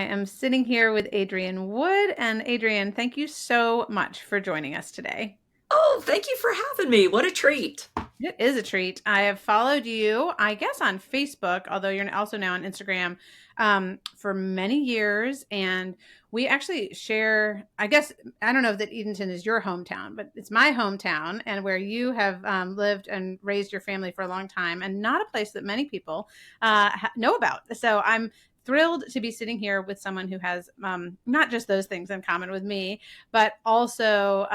am sitting here with Adrian Wood. And Adrian, thank you so much for joining us today. Oh, thank you for having me. What a treat. It is a treat. I have followed you, I guess, on Facebook, although you're also now on Instagram, for many years. And we actually share, I guess, I don't know if that Edenton is your hometown, but it's my hometown and where you have lived and raised your family for a long time, and not a place that many people know about. So I'm thrilled to be sitting here with someone who has not just those things in common with me, but also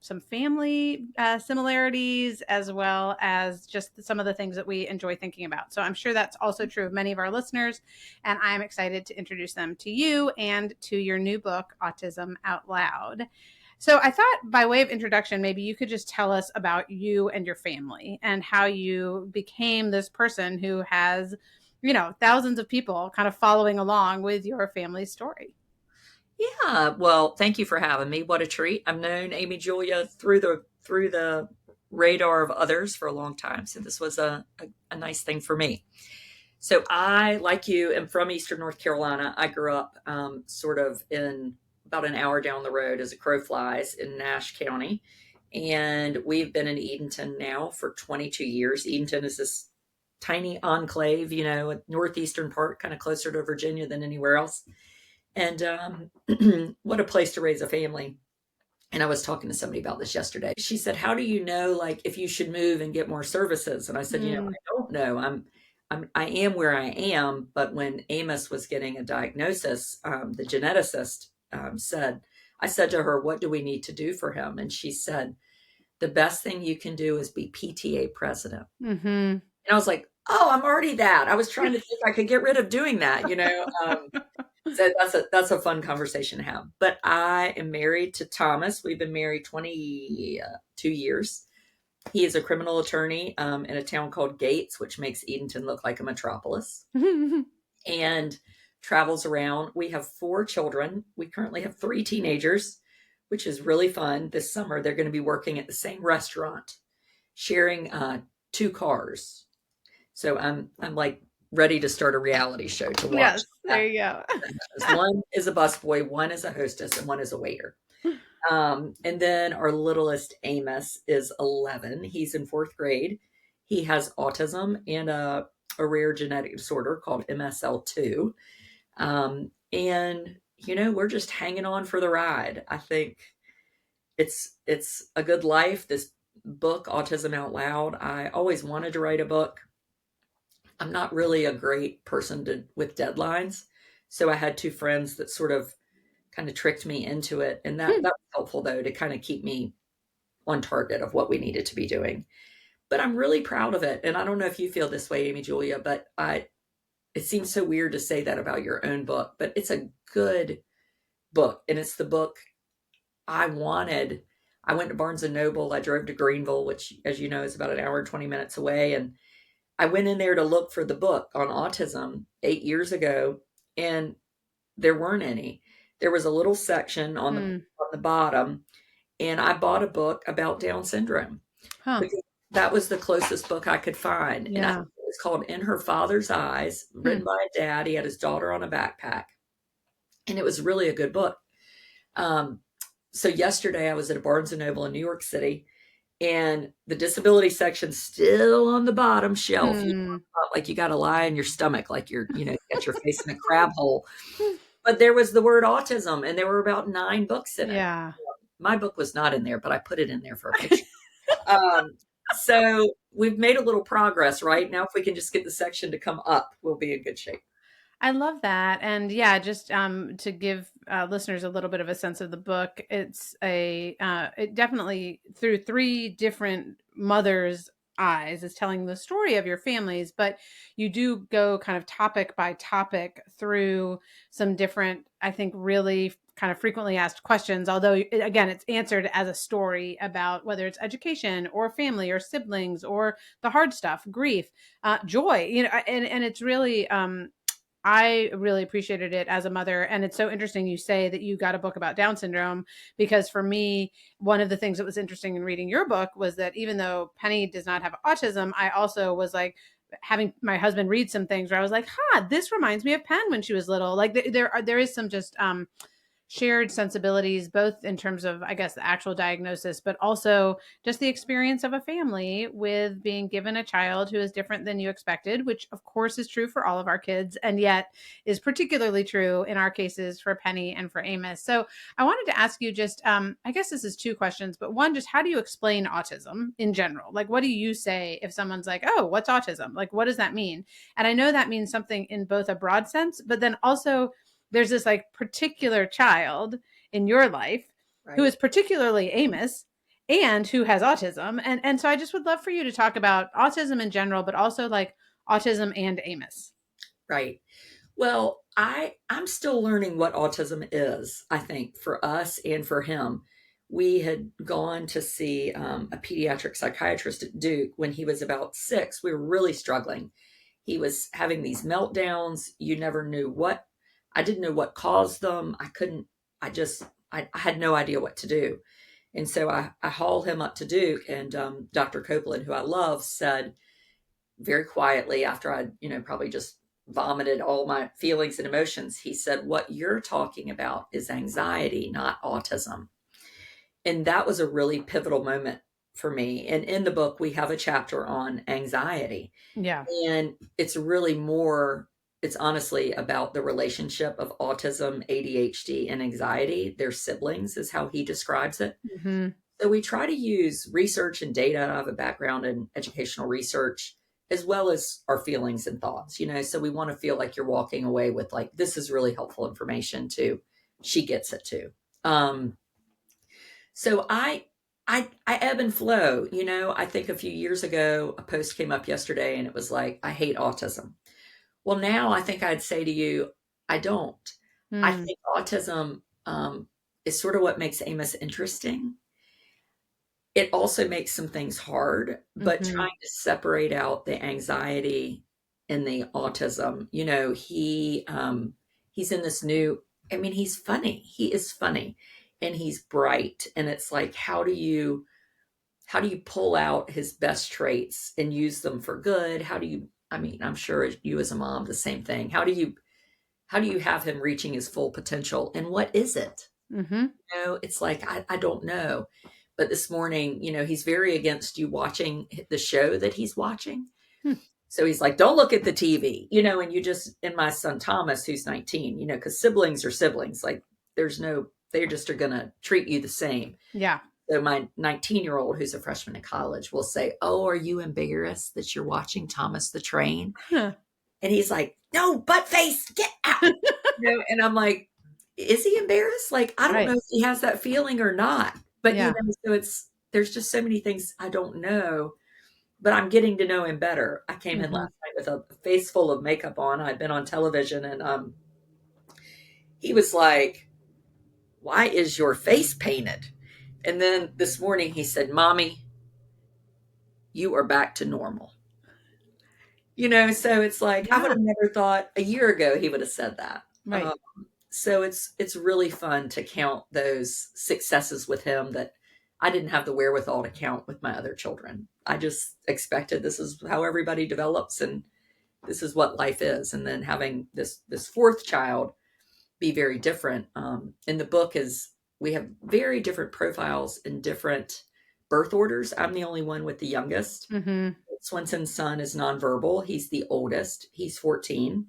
some family similarities, as well as just some of the things that we enjoy thinking about. So I'm sure that's also true of many of our listeners. And I'm excited to introduce them to you and to your new book, Autism Out Loud. So I thought, by way of introduction, maybe you could just tell us about you and your family and how you became this person who has, thousands of people kind of following along with your family's story. Yeah, well, thank you for having me. What a treat. I've known Amy Julia through the radar of others for a long time. So this was a nice thing for me. So I, like you, am from Eastern North Carolina. I grew up sort of in about an hour down the road as a crow flies in Nash County. And we've been in Edenton now for 22 years. Edenton is this tiny enclave, a northeastern part, kind of closer to Virginia than anywhere else. And what a place to raise a family. And I was talking to somebody about this yesterday. She said, "How do you know, like, if you should move and get more services?" And I said, Mm. I don't know. I am where I am. But when Amos was getting a diagnosis, the geneticist I said to her, "What do we need to do for him?" And she said, "The best thing you can do is be PTA president." Mm-hmm. And I was like, "Oh, I'm already that." I was trying to think I could get rid of doing that. So that's a fun conversation to have. But I am married to Thomas. We've been married 22 years. He is a criminal attorney in a town called Gates, which makes Edenton look like a metropolis, and travels around. We have 4 children. We currently have 3 teenagers, which is really fun. This summer, they're going to be working at the same restaurant, sharing 2 cars. So I'm like ready to start a reality show to watch. Yes, there you go. One is a busboy, one is a hostess, and one is a waiter. And then our littlest Amos is 11. He's in 4th grade. He has autism and a rare genetic disorder called MSL2. And we're just hanging on for the ride. I think it's a good life. This book, Autism Out Loud, I always wanted to write a book. I'm not really a great person with deadlines. So I had 2 friends that sort of kind of tricked me into it. And that was helpful, though, to kind of keep me on target of what we needed to be doing. But I'm really proud of it. And I don't know if you feel this way, Amy Julia, but it seems so weird to say that about your own book, but it's a good book. And it's the book I wanted. I went to Barnes and Noble. I drove to Greenville, which, as you know, is about an hour and 20 minutes away. And I went in there to look for the book on autism 8 years ago, and there weren't any. There was a little section on the bottom, and I bought a book about Down syndrome Huh. because that was the closest book I could find. And I Yeah. think it was called In Her Father's Eyes, Hmm. written by a dad. He had his daughter on a backpack, and it was really a good book. So yesterday I was at a Barnes and Noble in New York City, and the disability section's still on the bottom shelf. Hmm. Like you got to lie in your stomach, like you got your face in a crab hole. But there was the word autism, and there were about 9 books in it. Yeah. My book was not in there, but I put it in there for a picture. Um, so we've made a little progress, right? Now, if we can just get the section to come up, we'll be in good shape. I love that. And yeah, just to give listeners a little bit of a sense of the book, it definitely, through 3 different mothers' eyes, is telling the story of your families, but you do go kind of topic by topic through some different, I think, really kind of frequently asked questions. Although, again, it's answered as a story about whether it's education or family or siblings or the hard stuff, grief, joy, and it's really, I really appreciated it as a mother. And it's so interesting you say that you got a book about Down syndrome, because for me, one of the things that was interesting in reading your book was that even though Penny does not have autism, I also was like, having my husband read some things where I was like, this reminds me of Penn when she was little. Like there is some just shared sensibilities, both in terms of, I guess, the actual diagnosis, but also just the experience of a family with being given a child who is different than you expected, which of course is true for all of our kids, and yet is particularly true in our cases for Penny and for Amos. So I wanted to ask you just, I guess this is two questions, but one, just how do you explain autism in general? Like, what do you say if someone's like, oh, what's autism? Like, what does that mean? And I know that means something in both a broad sense, but then also there's this like particular child in your life who Right. is particularly Amos and who has autism. And so I just would love for you to talk about autism in general, but also like autism and Amos. Right. Well, I'm still learning what autism is, I think, for us and for him. We had gone to see a pediatric psychiatrist at Duke when he was about 6. We were really struggling. He was having these meltdowns. You never knew what, I didn't know what caused them. I couldn't, I had no idea what to do. And so I hauled him up to Duke, and Dr. Copeland, who I love, said very quietly after I, probably just vomited all my feelings and emotions, he said, "What you're talking about is anxiety, not autism." And that was a really pivotal moment for me. And in the book, we have a chapter on anxiety. Yeah. And it's honestly about the relationship of autism, ADHD, and anxiety. They're siblings, is how he describes it. Mm-hmm. So we try to use research and data. I have a background in educational research as well as our feelings and thoughts, so we want to feel like you're walking away with like, this is really helpful information too. She gets it too. So I ebb and flow. I think a few years ago, a post came up yesterday and it was like, I hate autism. Well, now I think I'd say to you, I don't. I Mm. think autism is sort of what makes Amos interesting. It also makes some things hard, but Mm-hmm. trying to separate out the anxiety and the autism, he's in this new, I mean, he's funny. He is funny and he's bright. And it's like, how do you pull out his best traits and use them for good? I mean, I'm sure you as a mom, the same thing. How do you have him reaching his full potential? And what is it? Mm-hmm. It's like, I don't know. But this morning, he's very against you watching the show that he's watching. Hmm. So he's like, don't look at the TV, and my son Thomas, who's 19, because siblings are siblings. Like they just are going to treat you the same. Yeah. So my 19-year-old, who's a freshman in college, will say, "Oh, are you embarrassed that you're watching Thomas the Train?" Huh. And he's like, "No, butt face, get out." And I'm like, is he embarrassed? Like, I don't know Right. if he has that feeling or not. But Yeah. so there's just so many things I don't know, but I'm getting to know him better. I came in Mm-hmm. last night with a face full of makeup on. I'd been on television, and he was like, "Why is your face painted?" And then this morning he said, "Mommy, you are back to normal." So it's like I would Yeah. have never thought a year ago he would have said that. Right. So it's really fun to count those successes with him that I didn't have the wherewithal to count with my other children. I just expected this is how everybody develops and this is what life is. And then having this fourth child be very different. In the book is we have very different profiles and different birth orders. I'm the only one with the youngest. Mm-hmm. Swenson's son is nonverbal. He's the oldest. He's 14.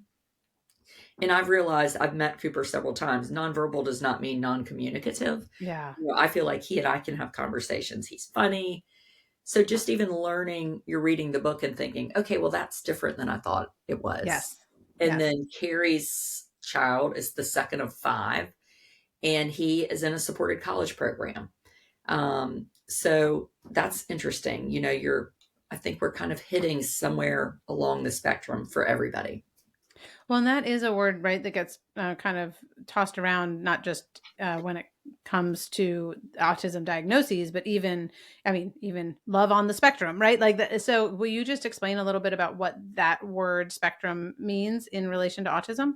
And I've realized I've met Cooper several times. Nonverbal does not mean non-communicative. Yeah. I feel like he and I can have conversations. He's funny. So just even learning, you're reading the book and thinking, okay, well, that's different than I thought it was. Yes. And Yes. then Carrie's child is the second of 5, and he is in a supported college program. So that's interesting. I think we're kind of hitting somewhere along the spectrum for everybody. Well, and that is a word, right, that gets kind of tossed around, not just when it comes to autism diagnoses, but even, I mean, even love on the spectrum, right? Like, so will you just explain a little bit about what that word spectrum means in relation to autism?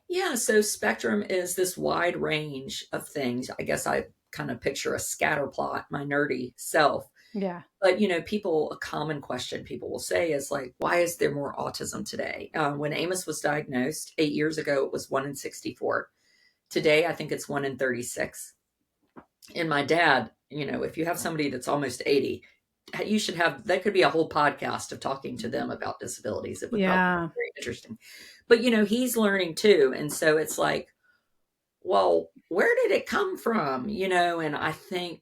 Yeah, so spectrum is this wide range of things. I guess I kind of picture a scatter plot, my nerdy self. Yeah. But, a common question people will say is like, why is there more autism today? When Amos was diagnosed 8 years ago, it was 1 in 64. Today, I think it's 1 in 36. And my dad, if you have somebody that's almost 80, you should have, that could be a whole podcast of talking to them about disabilities. It would probably Yeah. be very interesting. But, he's learning too. And so it's like, well, where did it come from? And I think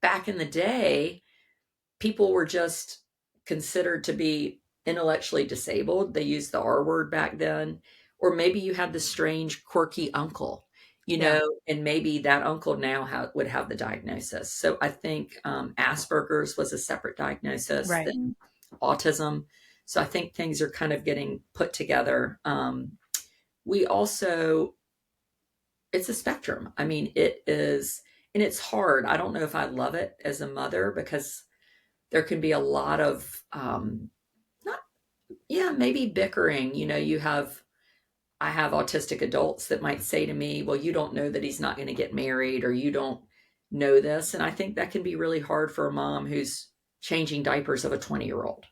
back in the day, people were just considered to be intellectually disabled. They used the R word back then. Or maybe you had the strange, quirky uncle, Yeah. and maybe that uncle now would have the diagnosis. So I think Asperger's was a separate diagnosis Right. than autism. So I think things are kind of getting put together. We also, it's a spectrum. I mean, it is, and it's hard. I don't know if I love it as a mother because there can be a lot of not yeah, maybe bickering. I have autistic adults that might say to me, well, you don't know that he's not going to get married, or you don't know this. And I think that can be really hard for a mom who's changing diapers of a 20-year-old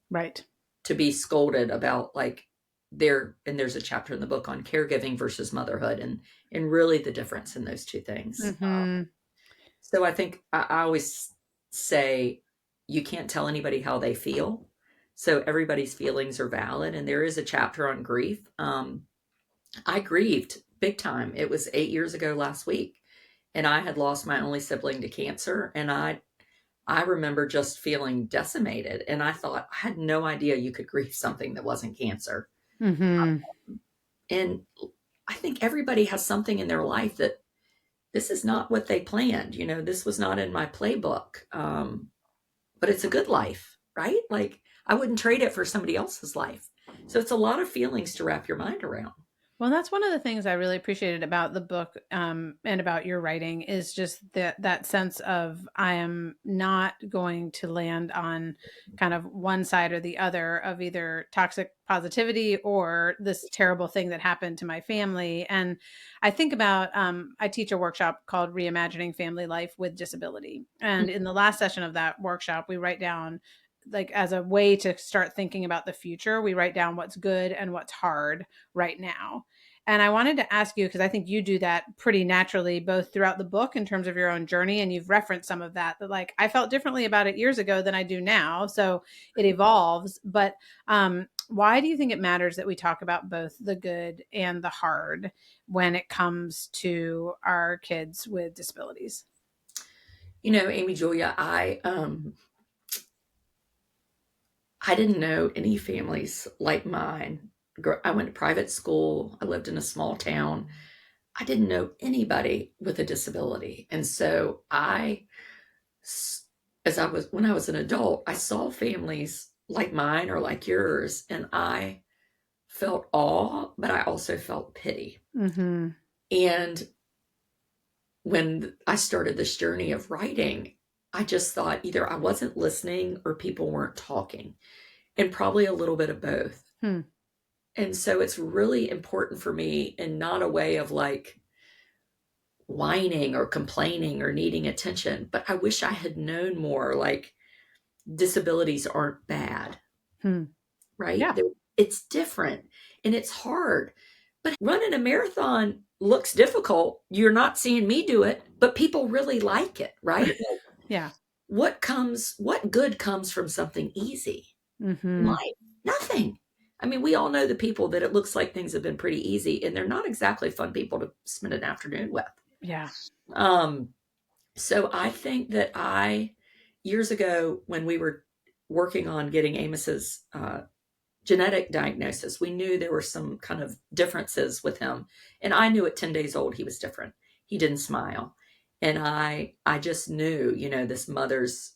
Right. to be scolded about, like, there's a chapter in the book on caregiving versus motherhood, and really the difference in those two things. Hmm. So I think I always say you can't tell anybody how they feel. So everybody's feelings are valid. And there is a chapter on grief. I grieved big time. It was 8 years ago last week, and I had lost my only sibling to cancer. And I remember just feeling decimated. And I thought, I had no idea you could grieve something that wasn't cancer. Hmm. And I think everybody has something in their life that this is not what they planned. This was not in my playbook. But it's a good life, right? Like, I wouldn't trade it for somebody else's life. So it's a lot of feelings to wrap your mind around. Well, that's one of the things I really appreciated about the book, and about your writing, is just that sense of, I am not going to land on kind of one side or the other of either toxic positivity or this terrible thing that happened to my family. And I think about, I teach a workshop called Reimagining Family Life with Disability. And in the last session of that workshop, we write down, like, as a way to start thinking about the future, we write down what's good and what's hard right now. And I wanted to ask you, because I think you do that pretty naturally, both throughout the book in terms of your own journey, and you've referenced some of that, like, I felt differently about it years ago than I do now. So it evolves. But why do you think it matters that we talk about both the good and the hard when it comes to our kids with disabilities? Amy Julia, I didn't know any families like mine. I went to private school. I lived in a small town. I didn't know anybody with a disability. And so when I was an adult, I saw families like mine or like yours, and I felt awe, but I also felt pity. Mm-hmm. And when I started this journey of writing, I just thought either I wasn't listening or people weren't talking, and probably a little bit of both. Hmm. And so it's really important for me, and not a way of like whining or complaining or needing attention, but I wish I had known more. Like, disabilities aren't bad, Hmm. right? Yeah. It's different and it's hard. But running a marathon looks difficult. You're not seeing me do it, but people really like it, right? Yeah. What good comes from something easy in Mm-hmm. life? Nothing. I mean, we all know the people that it looks like things have been pretty easy, and they're not exactly fun people to spend an afternoon with. Yeah. Um, so I think that years ago, when we were working on getting Amos's genetic diagnosis, we knew there were some kind of differences with him. And I knew at 10 days old, he was different. He didn't smile. And I just knew, this mother's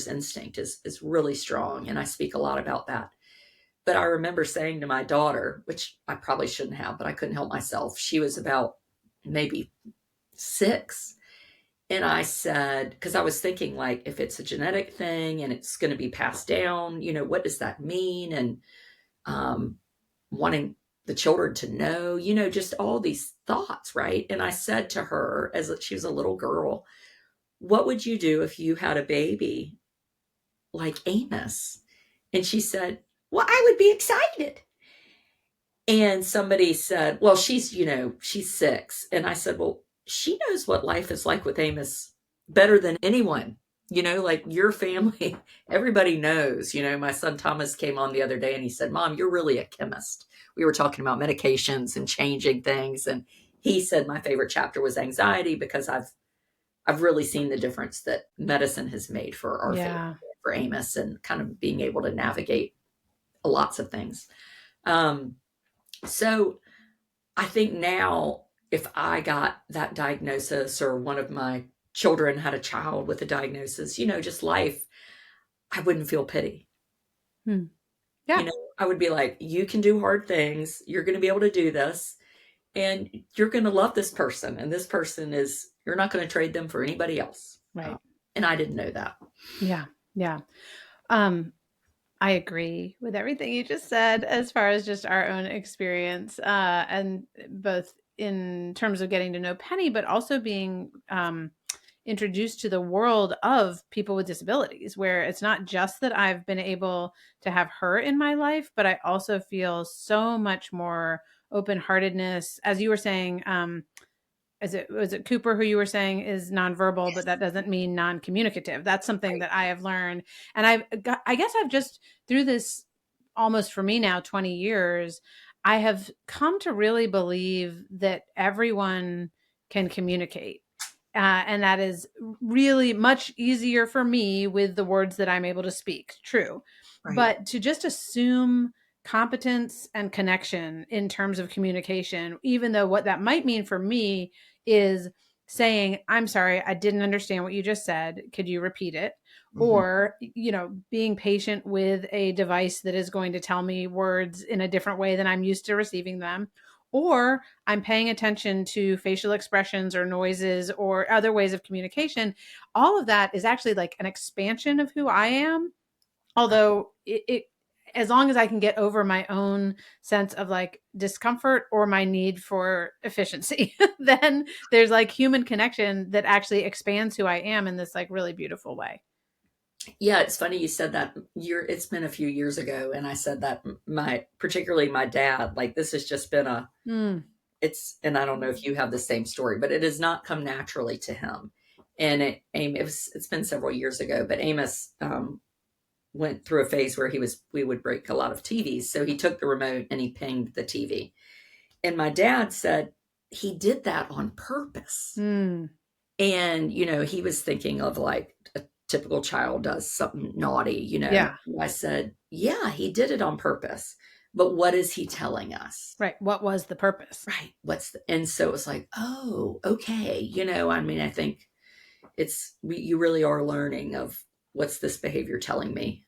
instinct is really strong. And I speak a lot about that. But I remember saying to my daughter, which I probably shouldn't have, but I couldn't help myself. She was about maybe 6. And I said, because I was thinking, like, if it's a genetic thing and it's going to be passed down, what does that mean? And um, wanting the children to know, just all these thoughts, right? And I said to her, she was a little girl, what would you do if you had a baby like Amos? And she said, well, I would be excited. And somebody said, well, she's 6. And I said, well, she knows what life is like with Amos better than anyone. Like your family, everybody knows. My son Thomas came on the other day and he said, Mom, you're really a chemist. We were talking about medications and changing things. And he said my favorite chapter was anxiety because I've really seen the difference that medicine has made for our family, Yeah. for Amos, and kind of being able to navigate lots of things. So I think now, if I got that diagnosis or one of my children had a child with a diagnosis, just life, I wouldn't feel pity. Hmm. Yeah. I would be like, you can do hard things. You're going to be able to do this. And you're going to love this person. And this person you're not going to trade them for anybody else. Right. And I didn't know that. Yeah. Yeah. Um, I agree with everything you just said as far as just our own experience, and both in terms of getting to know Penny, but also being introduced to the world of people with disabilities, where it's not just that I've been able to have her in my life, but I also feel so much more open heartedness. As you were saying, was it Cooper who you were saying is nonverbal, but that doesn't mean non-communicative. That's something Right. that I have learned. And I guess I've just, through this almost for me now 20 years, I have come to really believe that everyone can communicate. And that is really much easier for me with the words that I'm able to speak. True. Right. But to just assume competence and connection in terms of communication, even though what that might mean for me is saying, I'm sorry, I didn't understand what you just said. Could you repeat it? Mm-hmm. Or, being patient with a device that is going to tell me words in a different way than I'm used to receiving them. Or I'm paying attention to facial expressions or noises or other ways of communication. All of that is actually like an expansion of who I am. Although as long as I can get over my own sense of like discomfort or my need for efficiency, then there's like human connection that actually expands who I am in this like really beautiful way. Yeah, it's funny you said that. It's been a few years ago, and I said that particularly my dad, like this has just been Mm, and I don't know if you have the same story, but it has not come naturally to him. And it's been several years ago, but Amos went through a phase where we would break a lot of TVs. So he took the remote and he pinged the TV. And my dad said he did that on purpose. mm, And, he was thinking of like a typical child does something naughty. yeah. And I said, yeah, he did it on purpose. But what is he telling us? Right. What was the purpose? Right. And so it was like, oh, okay. I mean, I think you really are learning of what's this behavior telling me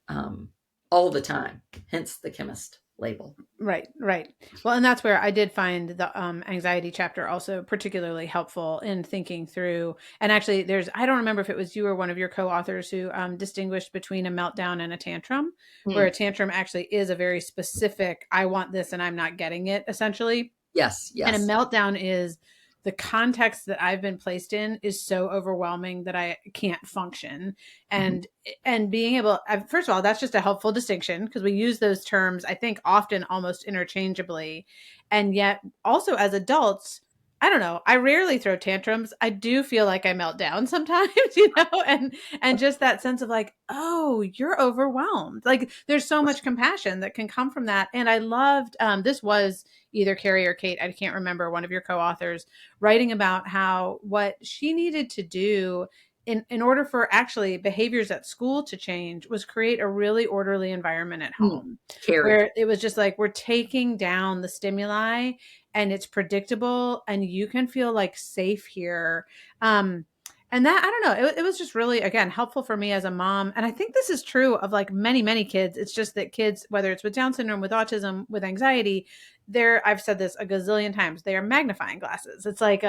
all the time, hence the chemist label. Right, right. Well, and that's where I did find the anxiety chapter also particularly helpful in thinking through. And actually, I don't remember if it was you or one of your co-authors who distinguished between a meltdown and a tantrum, where a Hmm. tantrum actually is a very specific, I want this and I'm not getting it, essentially. Yes, And a yes. meltdown is the context that I've been placed in is so overwhelming that I can't function. Mhm. And being able, first of all, that's just a helpful distinction because we use those terms, I think, often almost interchangeably. And yet, also as adults, I don't know. I rarely throw tantrums. I do feel like I melt down sometimes, and just that sense of like, oh, you're overwhelmed. Like there's so much compassion that can come from that. And I loved this was either Carrie or Kate, I can't remember, one of your co-authors, writing about how what she needed to do in order for actually behaviors at school to change was create a really orderly environment at Hmm. home Carrie. where it was just like we're taking down the stimuli and it's predictable and you can feel like safe here. And that, I don't know, it was just really, again, helpful for me as a mom. And I think this is true of like many kids. It's just that kids, whether it's with Down syndrome, with autism, with anxiety, I've said this a gazillion times, they are magnifying glasses. It's like,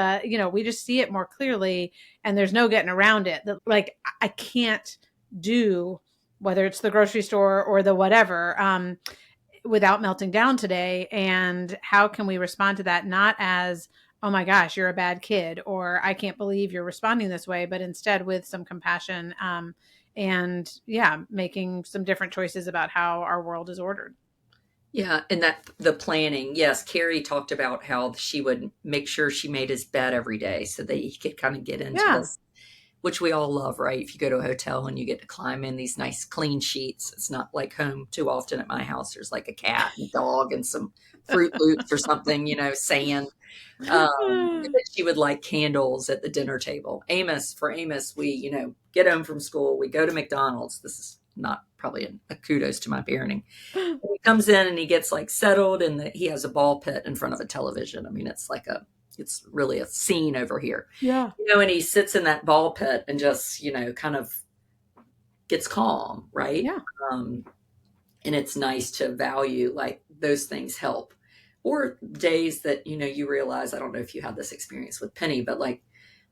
we just see it more clearly and there's no getting around it. That like, I can't do, whether it's the grocery store or the whatever, without melting down today. And how can we respond to that? Not as, oh my gosh, you're a bad kid, or I can't believe you're responding this way, but instead with some compassion, and yeah, making some different choices about how our world is ordered. Yeah, and that the planning. Yes, Carrie talked about how she would make sure she made his bed every day so that he could kind of get into Yeah. this, which we all love, right? If you go to a hotel and you get to climb in these nice clean sheets, it's not like home too often at my house. There's like a cat and dog and some Fruit Loops or something, sand. She would like candles at the dinner table. For Amos, we, get home from school, we go to McDonald's. This is not probably a kudos to my parenting. He comes in and he gets like settled, and he has a ball pit in front of a television. I mean, it's really a scene over here, Yeah. and he sits in that ball pit and just, kind of gets calm, right? Yeah. Um, and it's nice to value like those things help. Or days that, you realize, I don't know if you had this experience with Penny, but like,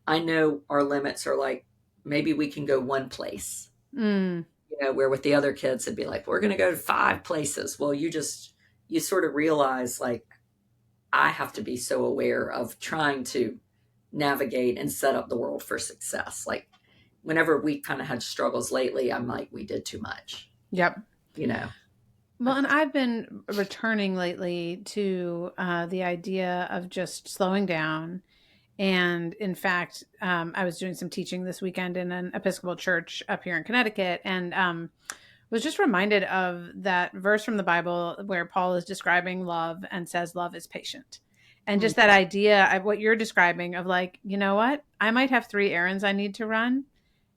I know our limits are like, maybe we can go one place, Mm. where with the other kids, it'd be like, we're going to go to 5 places. Well, you sort of realize like, I have to be so aware of trying to navigate and set up the world for success. Like, whenever we kind of had struggles lately, I'm like, we did too much, Yep. you know? Well, and I've been returning lately to the idea of just slowing down. And in fact, I was doing some teaching this weekend in an Episcopal church up here in Connecticut, and was just reminded of that verse from the Bible where Paul is describing love and says love is patient. And Mm, just that idea of what you're describing of like, you know what? I might have 3 errands I need to run.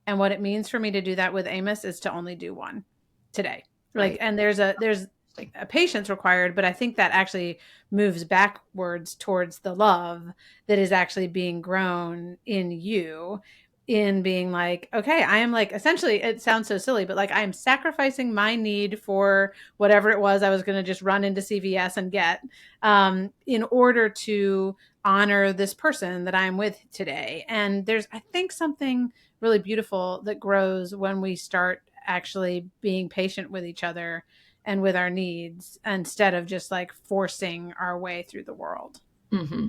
And what it means for me to do that with Amos is to only do one today. Like, right. and there's like a patience required, but I think that actually moves backwards towards the love that is actually being grown in you, in being like, okay, I am like, essentially, it sounds so silly, but like I am sacrificing my need for whatever it was I was going to just run into CVS and get, in order to honor this person that I'm with today. And there's, I think, something really beautiful that grows when we start actually being patient with each other and with our needs instead of just like forcing our way through the world. Hmm.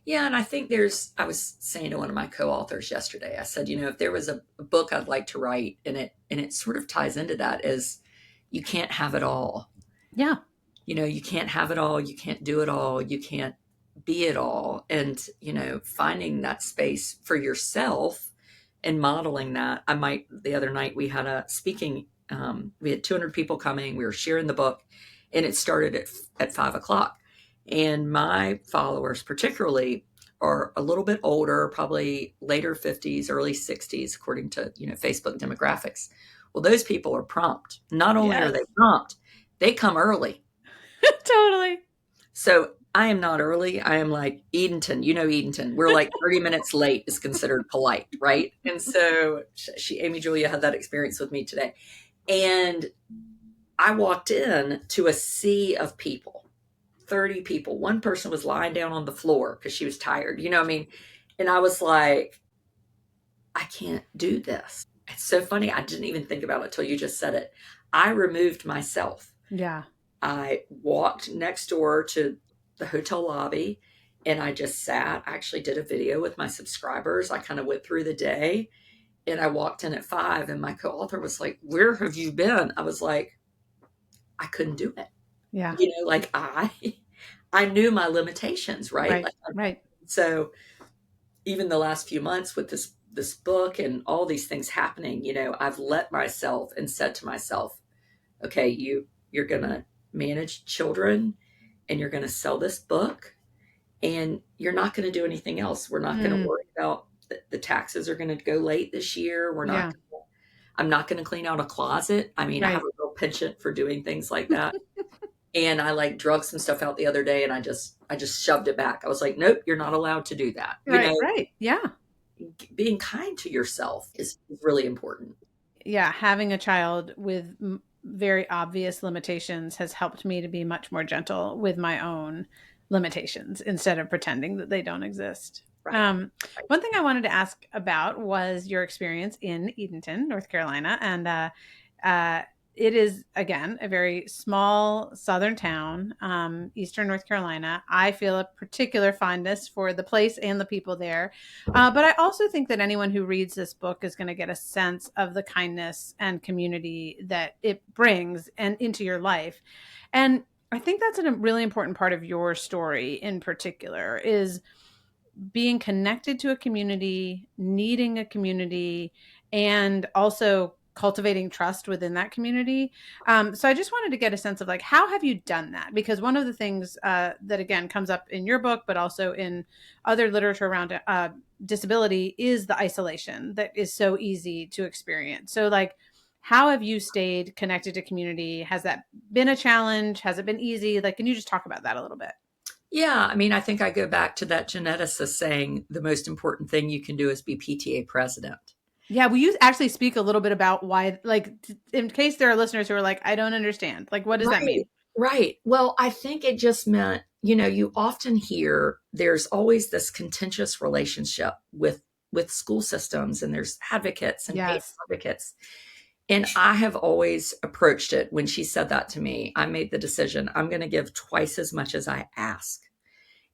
Yeah, and I think I was saying to one of my co-authors yesterday, I said, if there was a book I'd like to write, and it sort of ties into that, is you can't have it all. Yeah. You can't have it all, you can't do it all, you can't be it all. And, finding that space for yourself and modeling that. The other night we had a speaking, we had 200 people coming, we were sharing the book, and it started at 5 o'clock. And my followers, particularly, are a little bit older, probably later 50s, early 60s, according to Facebook demographics. Well, those people are prompt. Not only are Yes. they prompt, they come early. Totally. So I am not early. I am like Edenton. You know Edenton. We're like 30 minutes late is considered polite, right? And so Amy Julia had that experience with me today. And I walked in to a sea of people, 30 people. One person was lying down on the floor because she was tired. You know what I mean? And I was like, I can't do this. It's so funny. I didn't even think about it till you just said it. I removed myself. Yeah. I walked next door to the hotel lobby and I just sat. I actually did a video with my subscribers. I kind of went through the day, and I walked in at 5, and my co-author was like, "Where have you been?" I was like, I couldn't do it. Yeah. Like I knew my limitations, right? Right. Like, Right. so even the last few months with this book and all these things happening, I've let myself and said to myself, okay, you're going to manage children, and you're going to sell this book, and you're not going to do anything else. We're not going to Mm. worry about the taxes are going to go late this year. Yeah. I'm not going to clean out a closet. I mean, I have Right. a real penchant for doing things like that. And I like drug some stuff out the other day, and I just shoved it back. I was like, nope, you're not allowed to do that. Right. Right. Yeah. Being kind to yourself is really important. Yeah. Having a child with very obvious limitations has helped me to be much more gentle with my own limitations instead of pretending that they don't exist. Right. Um, One thing I wanted to ask about was your experience in Edenton, North Carolina, and uh, it is, again, a very small southern town, eastern North Carolina. I feel a particular fondness for the place and the people there. But I also think that anyone who reads this book is going to get a sense of the kindness and community that it brings and into your life. And I think that's a really important part of your story in particular is being connected to a community, needing a community, and also cultivating trust within that community. So I just wanted to get a sense of like, how have you done that? Because one of the things that again comes up in your book, but also in other literature around disability is the isolation that is so easy to experience. So like, how have you stayed connected to community? Has that been a challenge? Has it been easy? Like, can you just talk about that a little bit? Yeah, I mean, I think I go back to that geneticist saying the most important thing you can do is be PTA president. Yeah, will you actually speak a little bit about why, like, in case there are listeners who are like, I don't understand. Like, what does that Right, mean? right. Well, I think it just meant, you often hear there's always this contentious relationship with school systems, and there's advocates and paid Yes. advocates. And I have always approached it when she said that to me. I made the decision I'm going to give twice as much as I ask.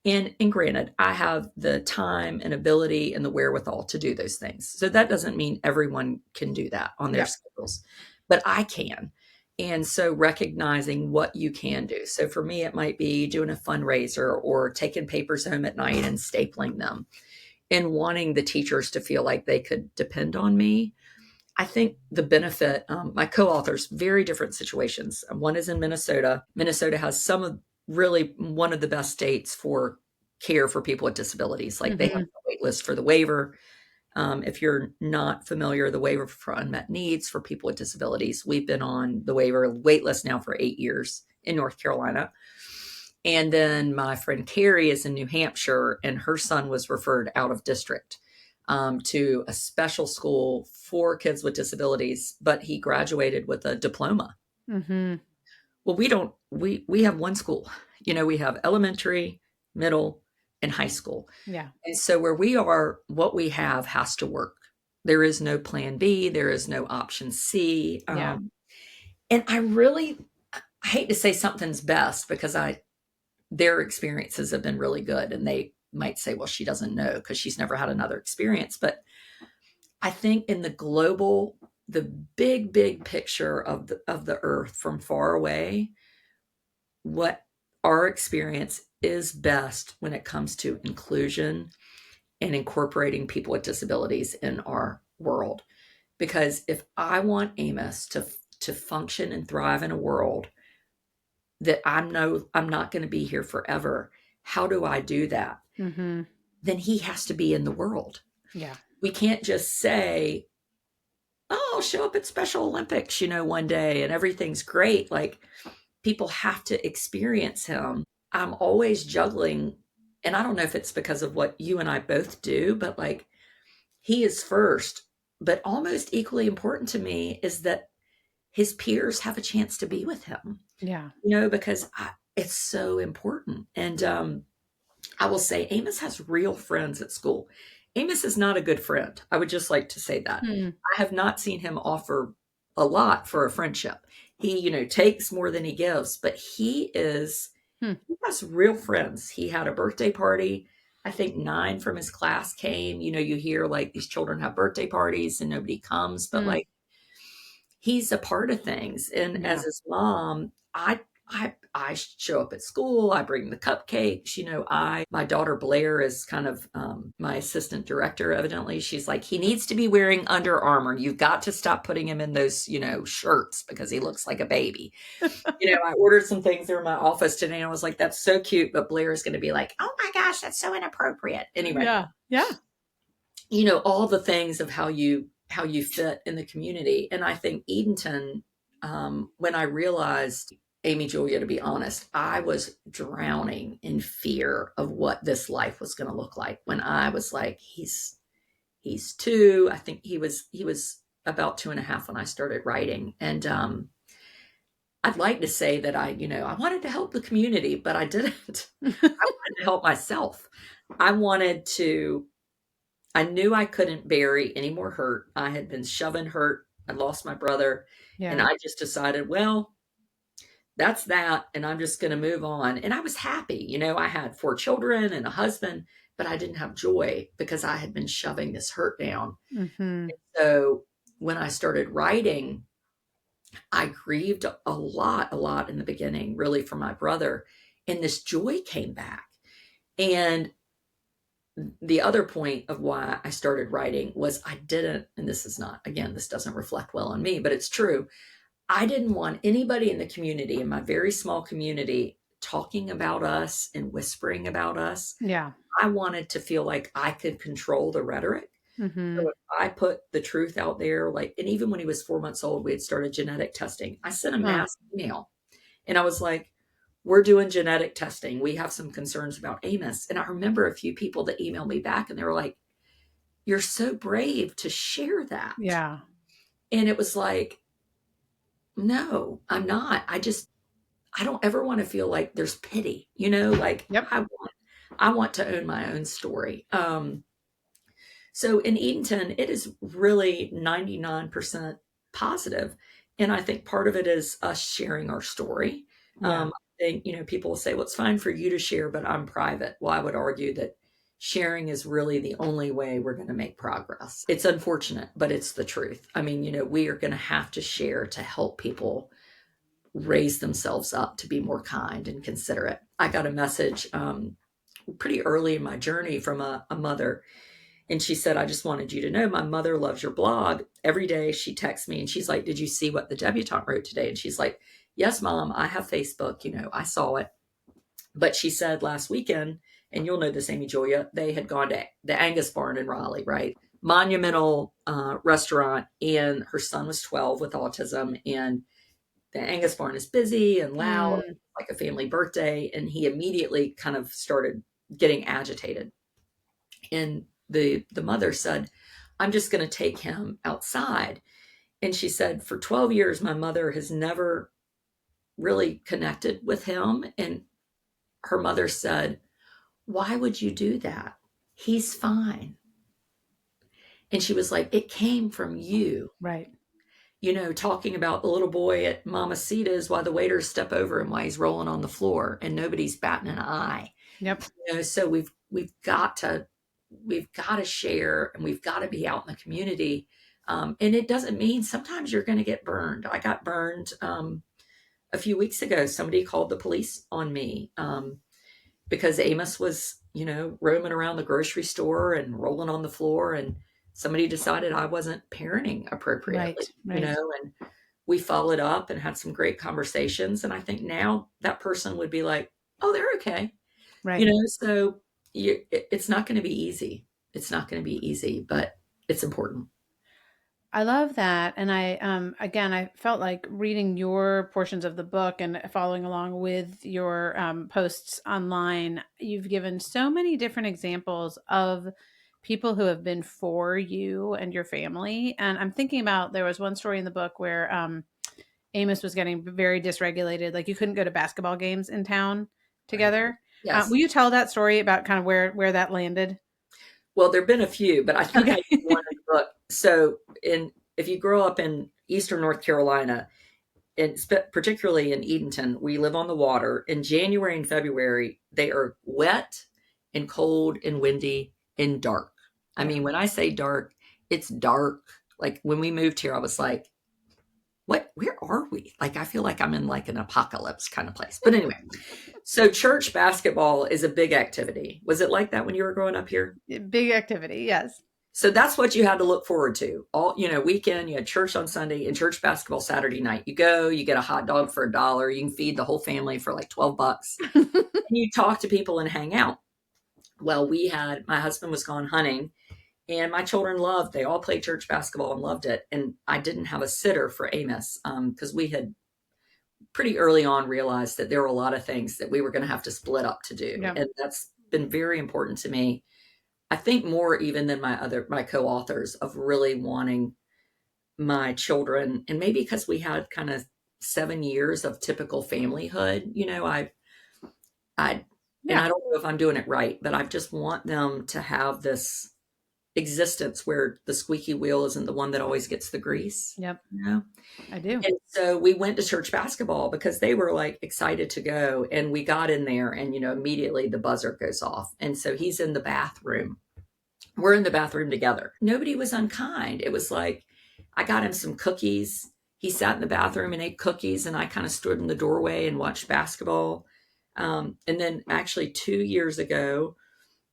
And granted, I have the time and ability and the wherewithal to do those things. So that doesn't mean everyone can do that on their Yep. schedules, but I can. And so recognizing what you can do. So for me, it might be doing a fundraiser or taking papers home at night and stapling them and wanting the teachers to feel like they could depend on me. I think the benefit, my co authors, very different situations. One is in Minnesota. Minnesota has some of really one of the best states for care for people with disabilities. Like they have Hmm. a wait list for the waiver. If you're not familiar, the waiver for unmet needs for people with disabilities, we've been on the waiver wait list now for 8 years in North Carolina. And then my friend Carrie is in New Hampshire, and her son was referred out of district to a special school for kids with disabilities, but he graduated with a diploma. Hmm. Well, we don't, we have one school, we have elementary, middle, and high school. Yeah. And so where we are, what we have has to work. There is no plan B, there is no option C. Yeah. And I hate to say something's best because their experiences have been really good, and they might say, well, she doesn't know because she's never had another experience. But I think in the big picture of the earth from far away, what our experience is best when it comes to inclusion and incorporating people with disabilities in our world. Because if I want Amos to function and thrive in a world that I'm not going to be here forever, how do I do that? Hmm. Then he has to be in the world. Yeah. We can't just say, oh, I'll show up at Special Olympics, one day and everything's great. Like people have to experience him. I'm always juggling. And I don't know if it's because of what you and I both do, but like he is first. But almost equally important to me is that his peers have a chance to be with him, Yeah. because it's so important. And I will say Amos has real friends at school. Amos is not a good friend. I would just like to say that. Hmm. I have not seen him offer a lot for a friendship. He, takes more than he gives, but Hmm. he has real friends. He had a birthday party. I think 9 from his class came. You hear like these children have birthday parties and nobody comes, but Hmm. like he's a part of things. And as Yeah. his mom, I show up at school. I bring the cupcakes. My daughter Blair is kind of my assistant director. Evidently, she's like, he needs to be wearing Under Armour. You've got to stop putting him in those, shirts because he looks like a baby. I ordered some things that were in my office today, and I was like, that's so cute. But Blair is going to be like, oh my gosh, that's so inappropriate. Anyway, Yeah. Yeah. all the things of how you fit in the community. And I think Edenton, when I realized, Amy Julia, to be honest, I was drowning in fear of what this life was going to look like when I was like, he's 2. I think he was about 2.5 when I started writing. And I'd like to say that I wanted to help the community, but I didn't. I wanted to help myself. I wanted to I knew I couldn't bury any more hurt. I had been shoving hurt. I lost my brother. And Yeah. I just decided, well, that's that. And I'm just going to move on. And I was happy. I had 4 children and a husband, but I didn't have joy because I had been shoving this hurt down. Mm-hmm. So when I started writing, I grieved a lot in the beginning, really for my brother. And this joy came back. And the other point of why I started writing was I didn't, and this is not, again, this doesn't reflect well on me, but it's true. I didn't want anybody in the community, in my very small community, talking about us and whispering about us. Yeah. I wanted to feel like I could control the rhetoric. Mm-hmm. So if I put the truth out there, like, and even when he was 4 months old, we had started genetic testing. I sent a Huh. mass email and I was like, we're doing genetic testing. We have some concerns about Amos. And I remember a few people that emailed me back and they were like, you're so brave to share that. Yeah. And it was like, no, I'm not. I don't ever want to feel like there's pity, like Yep. I want to own my own story. So in Edenton, it is really 99% positive. And I think part of it is us sharing our story. Yeah. I think, people will say, well, it's fine for you to share, but I'm private. Well, I would argue that sharing is really the only way we're going to make progress. It's unfortunate, but it's the truth. I mean, we are going to have to share to help people raise themselves up to be more kind and considerate. I got a message pretty early in my journey from a mother, and she said, I just wanted you to know my mother loves your blog. Every day she texts me and she's like, did you see what the debutante wrote today? And she's like, yes, Mom, I have Facebook. I saw it. But she said last weekend, and you'll know this, Amy Julia, they had gone to the Angus Barn in Raleigh, right? Monumental restaurant. And her son was 12 with autism. And the Angus Barn is busy and loud, Mm, like a family birthday. And he immediately kind of started getting agitated. And the mother said, I'm just going to take him outside. And she said, for 12 years, my mother has never really connected with him. And her mother said, why would you do that? He's fine. And she was like, it came from you, right. talking about the little boy at Mama Sita's while the waiters step over him while he's rolling on the floor and nobody's batting an eye. Yep. So we've got to share, and we've got to be out in the community. And it doesn't mean sometimes you're going to get burned. I got burned a few weeks ago. Somebody called the police on me because Amos was, roaming around the grocery store and rolling on the floor, and somebody decided I wasn't parenting appropriately, Right. Right. and we followed up and had some great conversations. And I think now that person would be like, oh, they're okay. Right. So it's not going to be easy. It's not going to be easy, but it's important. I love that. And again, I felt like reading your portions of the book and following along with your posts online. You've given so many different examples of people who have been for you and your family. And I'm thinking about, there was one story in the book where Amos was getting very dysregulated. Like you couldn't go to basketball games in town Right. together. Yes. Will you tell that story about kind of where that landed? Well, there've been a few, but I think I Okay. did one in the book. So if you grow up in Eastern North Carolina, and particularly in Edenton, we live on the water. In January and February, they are wet and cold and windy and dark. I Yeah. mean, when I say dark, it's dark. Like when we moved here, I was like, where are we? Like, I feel like I'm in like an apocalypse kind of place. But anyway, so church basketball is a big activity. Was it like that when you were growing up here? Big activity. Yes. So that's what you had to look forward to. All, weekend, you had church on Sunday and church basketball Saturday night. You go, you get a hot dog for $1. You can feed the whole family for like 12 bucks. And you talk to people and hang out. Well, my husband was gone hunting, and my children they all played church basketball and loved it. And I didn't have a sitter for Amos because we had pretty early on realized that there were a lot of things that we were going to have to split up to do. Yeah. And that's been very important to me. I think more even than my co-authors, of really wanting my children, and maybe because we had kind of 7 years of typical familyhood, I and Yeah. I don't know if I'm doing it right, but I just want them to have this existence where the squeaky wheel isn't the one that always gets the grease, Yep. you know? I do. And so we went to church basketball because they were like excited to go. And we got in there and, immediately the buzzer goes off. And so he's in the bathroom. We're in the bathroom together. Nobody was unkind. It was like, I got him some cookies. He sat in the bathroom and ate cookies, and I kind of stood in the doorway and watched basketball. And then actually 2 years ago,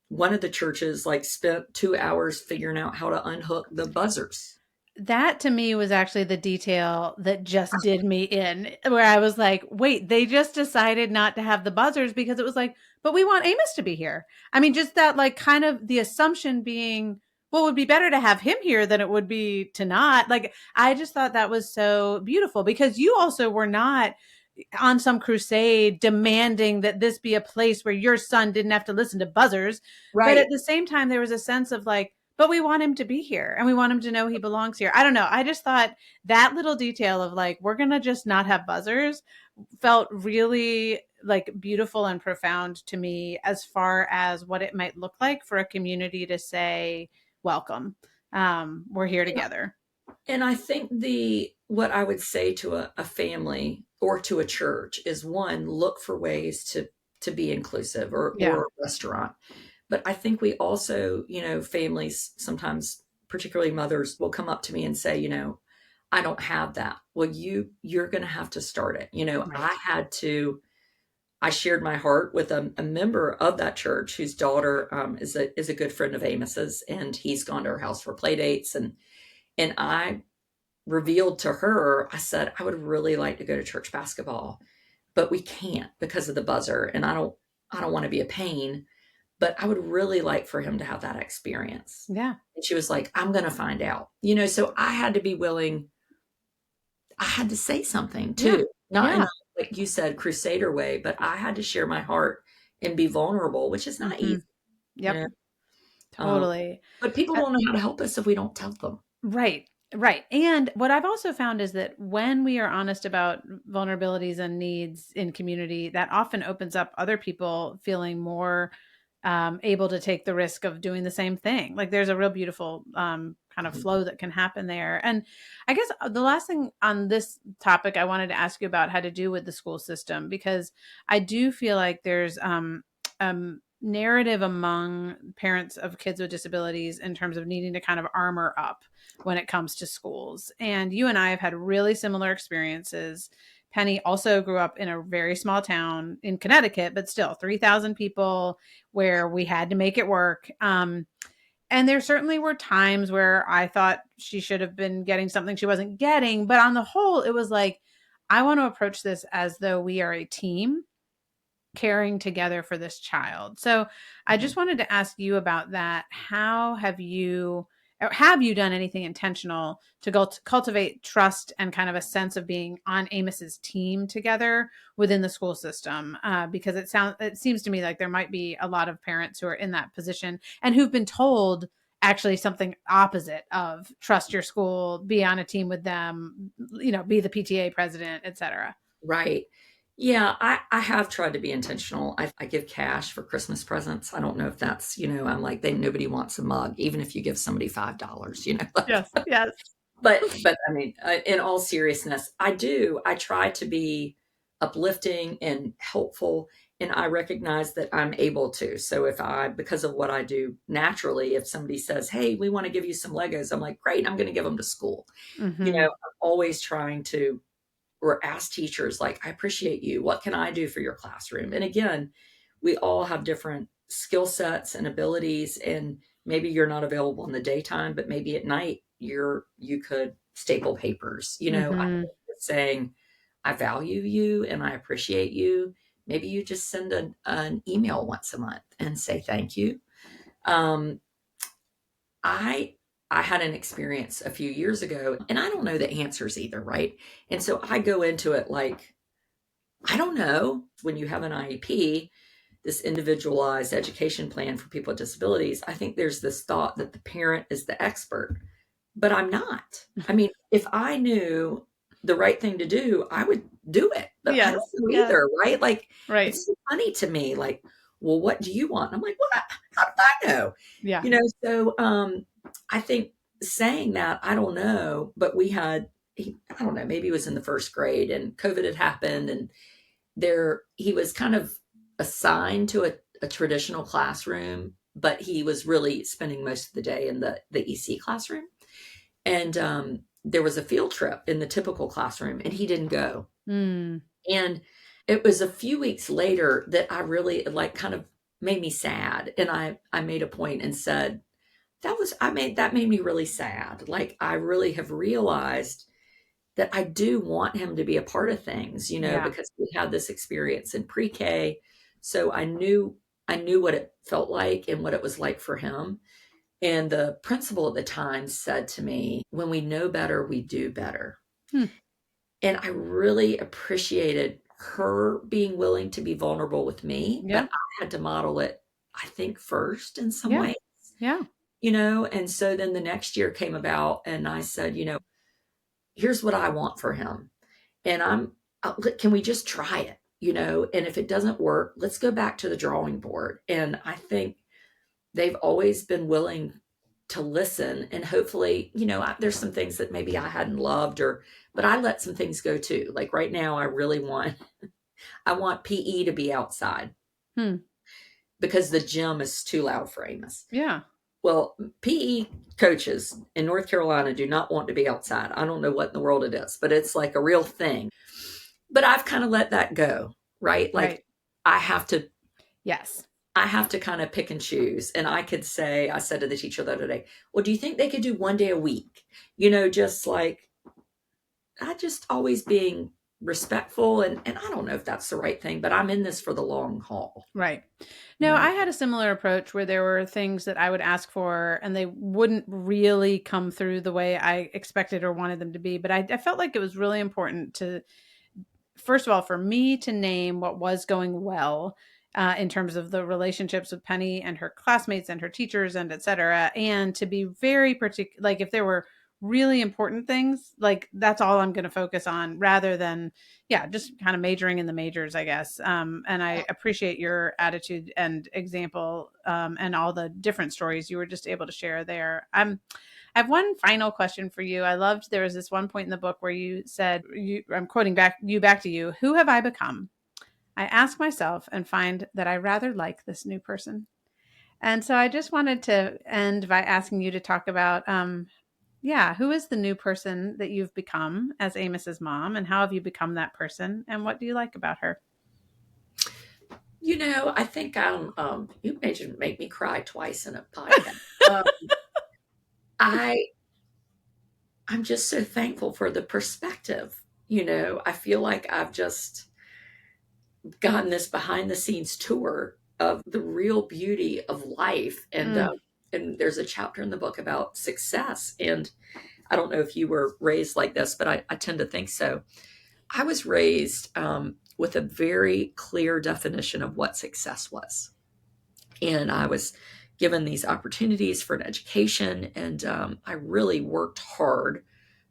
one of the churches like spent 2 hours figuring out how to unhook the buzzers. That to me was actually the detail that just did me in, where I was like, wait, they just decided not to have the buzzers because it was like, but we want Amos to be here. I mean, just that, like, kind of the assumption being, well, it would be better to have him here than it would be to not. Like, I just thought that was so beautiful because you also were not on some crusade demanding that this be a place where your son didn't have to listen to buzzers. But Right. at the same time, there was a sense of like, but we want him to be here and we want him to know he belongs here. I don't know. I just thought that little detail of like, we're going to just not have buzzers felt really like beautiful and profound to me as far as what it might look like for a community to say, welcome. We're here together. And I think what I would say to a family or to a church is, one, look for ways to be inclusive, or Yeah. a restaurant. But I think we also, families sometimes, particularly mothers, will come up to me and say, I don't have that. Well, you're going to have to start it. Right. I shared my heart with a member of that church whose daughter is a good friend of Amos's, and he's gone to her house for play dates, and I revealed to her, I said, I would really like to go to church basketball, but we can't because of the buzzer. And I don't want to be a pain, but I would really like for him to have that experience. Yeah. And she was like, I'm going to find out, so I had to be willing. I had to say something Yeah. too, not in Yeah. a, like you said, crusader way, but I had to share my heart and be vulnerable, which is not Hmm. easy, you Yep. know. Um, Totally. but people don't know how to help us if we don't tell them. Right. Right. And what I've also found is that when we are honest about vulnerabilities and needs in community, that often opens up other people feeling more able to take the risk of doing the same thing. Like there's a real beautiful kind of flow that can happen there. And I guess the last thing on this topic I wanted to ask you about had to do with the school system, because I do feel like there's narrative among parents of kids with disabilities in terms of needing to kind of armor up when it comes to schools. And you and I have had really similar experiences. Penny also grew up in a very small town in Connecticut, but still 3,000 people where we had to make it work. And there certainly were times where I thought she should have been getting something she wasn't getting. But on the whole, it was like, I want to approach this as though we are a team caring together for this child. So I just wanted to ask you about that. How have you done anything intentional to go to cultivate trust and kind of a sense of being on Amos's team together within the school system? Because it seems to me like there might be a lot of parents who are in that position and who've been told actually something opposite of trust your school, be on a team with them, be the PTA president, etc. Right. Yeah, I have tried to be intentional. I give cash for Christmas presents. I don't know if that's, I'm like, nobody wants a mug, even if you give somebody $5, like, Yes. Yes. but I mean, in all seriousness, I try to be uplifting and helpful, and I recognize that I'm able to. So because of what I do naturally, if somebody says, hey, we want to give you some Legos, I'm like, great, I'm going to give them to school. Hmm. I'm always trying to, or ask teachers, like, I appreciate you. What can I do for your classroom? And again, we all have different skill sets and abilities, and maybe you're not available in the daytime, but maybe at night you could staple papers. I Hmm. think that saying, I value you and I appreciate you. Maybe you just send an email once a month and say thank you. Um, I I had an experience a few years ago, and I don't know the answers either, right? And so I go into it like, I don't know. When you have an IEP, this individualized education plan for people with disabilities, I think there's this thought that the parent is the expert, but I'm not. I mean, if I knew the right thing to do, I would do it, but I don't Yes. know Yes. either, right? Like, Right. it's so funny to me, like, well, what do you want? I'm like, well, how do I know? Yeah. So, I think saying that, I don't know, but I don't know, maybe he was in the first grade and COVID had happened, and he was kind of assigned to a traditional classroom, but he was really spending most of the day in the EC classroom. And there was a field trip in the typical classroom, and he didn't go. Mm. And it was a few weeks later that I really like kind of made me sad. And I made a point and said, that made me really sad. Like, I really have realized that I do want him to be a part of things, Yeah. because we had this experience in pre-K. So I knew what it felt like and what it was like for him. And the principal at the time said to me, when we know better, we do better. Hmm. And I really appreciated her being willing to be vulnerable with me, but Yeah. I had to model it, I think, first in some Yeah. way, Yeah. And so then the next year came about, and I said, here's what I want for him. And can we just try it? And if it doesn't work, let's go back to the drawing board. And I think they've always been willing to listen, and hopefully, there's some things that maybe I hadn't loved, but I let some things go too. Like right now, I want PE to be outside Hmm. because the gym is too loud for Amos. Yeah. Well, PE coaches in North Carolina do not want to be outside. I don't know what in the world it is, but it's like a real thing. But I've kind of let that go, right? Like Right. I have to Yes. I have to kind of pick and choose. And I said to the teacher the other day, well, do you think they could do 1 day a week? Just like I just always being respectful. And I don't know if that's the right thing, but I'm in this for the long haul, Right. you No, know? I had a similar approach where there were things that I would ask for and they wouldn't really come through the way I expected or wanted them to be. But I felt like it was really important to, first of all, for me to name what was going well in terms of the relationships with Penny and her classmates and her teachers and et cetera. And to be very particular, like if there were really important things, like that's all I'm going to focus on rather than, yeah, just kind of majoring in the majors, I guess. And I appreciate your attitude and example and all the different stories you were just able to share there. I have one final question for you. I loved there was this one point in the book where you said, I'm quoting back to you, who have I become? I ask myself and find that I rather like this new person. And so I just wanted to end by asking you to talk about, yeah, who is the new person that you've become as Amos's mom, and how have you become that person, and what do you like about her? I think you made make me cry twice in a podcast. Um, I I'm just so thankful for the perspective. I feel like I've just gotten this behind the scenes tour of the real beauty of life. Mm, And there's a chapter in the book about success. And I don't know if you were raised like this, but I tend to think so. I was raised with a very clear definition of what success was. And I was given these opportunities for an education. And I really worked hard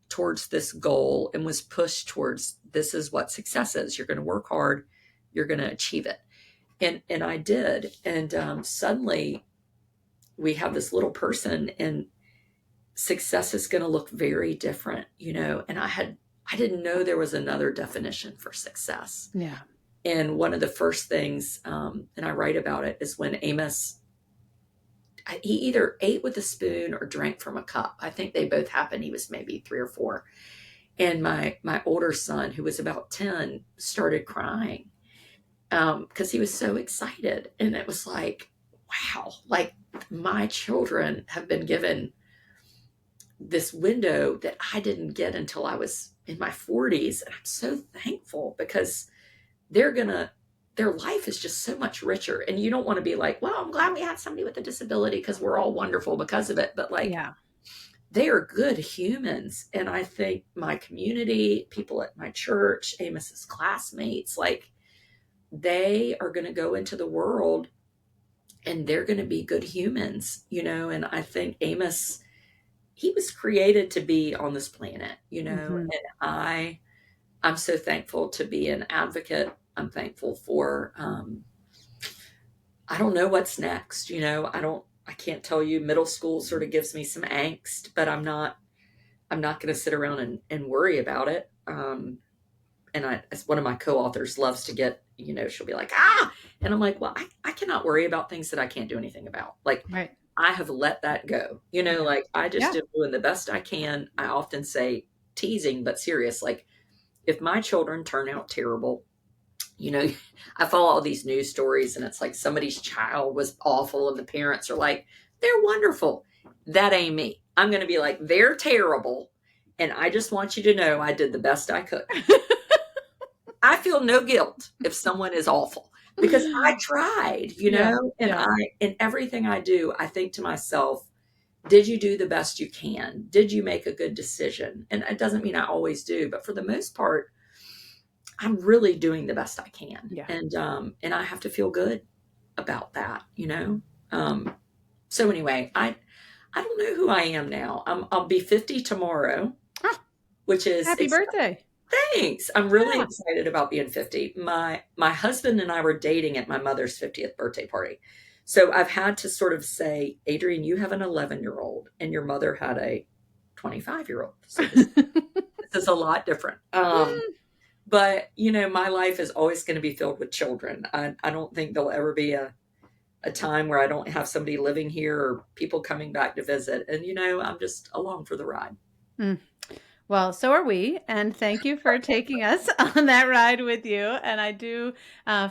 towards this goal and was pushed towards this is what success is. You're going to work hard, you're going to achieve it. And I did. And suddenly we have this little person, and success is going to look very different. And I didn't know there was another definition for success. yeah. And one of the first things, and I write about it, is when Amos, he either ate with a spoon or drank from a cup. I think they both happened. He was maybe 3 or 4. And my older son, who was about 10, started crying because he was so excited. And it was like, wow, like my children have been given this window that I didn't get until I was in my 40s. And I'm so thankful because their life is just so much richer. And you don't want to be like, well, I'm glad we had somebody with a disability because we're all wonderful because of it. But like, Yeah. they are good humans. And I think my community, people at my church, Amos's classmates, like they are going to go into the world and they're going to be good humans. And I think Amos, he was created to be on this planet. Hmm. And I'm so thankful to be an advocate. I'm thankful for I don't know what's next. I can't tell you, middle school sort of gives me some angst, but I'm not going to sit around and worry about it. And as one of my co-authors loves to get, she'll be like, and I'm like, well, I cannot worry about things that I can't do anything about. Like, Right. I have let that go, Yeah. like I just Yeah. am doing the best I can. I often say, teasing, but serious, like, if my children turn out terrible, you know, I follow all these news stories and it's like somebody's child was awful and the parents are like, they're wonderful. That ain't me. I'm going to be like, they're terrible. And I just want you to know I did the best I could. I feel no guilt if someone is awful because I tried, Yeah. and Yeah. in everything I do, I think to myself, did you do the best you can? Did you make a good decision? And it doesn't mean I always do, but for the most part, I'm really doing the best I can. Yeah. And I have to feel good about that. Um, so anyway, I don't know who I am now. I'll be 50 tomorrow, Oh, which is happy birthday. thanks. I'm really Yeah. excited about being 50. My husband and I were dating at my mother's 50th birthday party. So I've had to sort of say, Adrian, you have an 11-year-old and your mother had a 25-year-old. So this is a lot different. But my life is always going to be filled with children. I don't think there'll ever be a time where I don't have somebody living here or people coming back to visit. And I'm just along for the ride. Mm. Well, so are we. And thank you for taking us on that ride with you. And I do,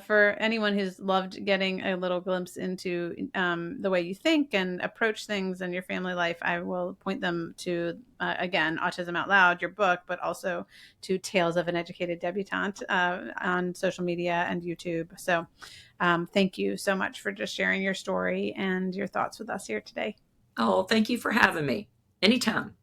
for anyone who's loved getting a little glimpse into the way you think and approach things in your family life, I will point them to, again, Autism Out Loud, your book, but also to Tales of an Educated Debutante on social media and YouTube. So thank you so much for just sharing your story and your thoughts with us here today. Oh, thank you for having me. Anytime.